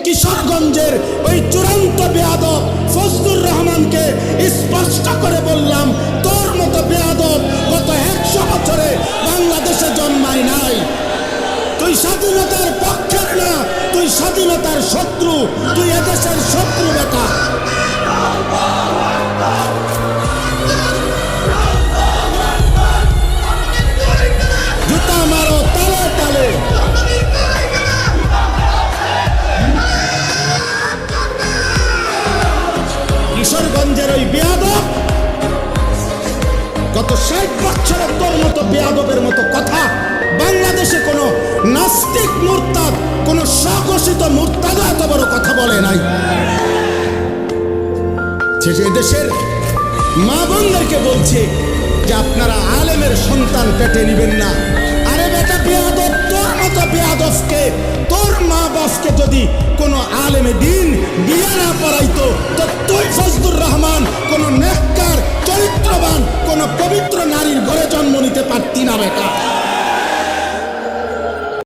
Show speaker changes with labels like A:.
A: কিশোরগঞ্জের ওই চূড়ান্ত বেয়াদব ফজলুর রহমানকে স্পষ্ট করে বললাম, তোর মতো বেয়াদব গত 100 বছরে বাংলাদেশে জন্মায় নাই। তুই স্বাধীনতার পক্ষের না, তুই স্বাধীনতার শত্রু, তুই এদেশের শত্রু বেটা। জুতা মারো তালে তালে। কিশোরগঞ্জের ওই বেয়াদব গত 60 বছরের তোর মতো বেয়াদবের মতো কথা বাংলাদেশে কোনো নাস্তিক মুরতাদ, কোনো স্বঘোষিত মুরতাদ এত বড় কথা বলে নাই। যে দেশের মা বোনদেরকে বলছে যে আপনারা আলেমের সন্তান পেটে নিবেন না। আরে বেটা বেয়াদব, তোর মতো বেয়াদবকে, তোর মা বাপকে যদি কোনো আলেমে দিন বিয়ে না পড়াইতো, তো তুই ফজলুর রহমান কোনো নেককার চরিত্রবান কোনো পবিত্র নারীর ঘরে জন্ম নিতে পারতি না বেটা।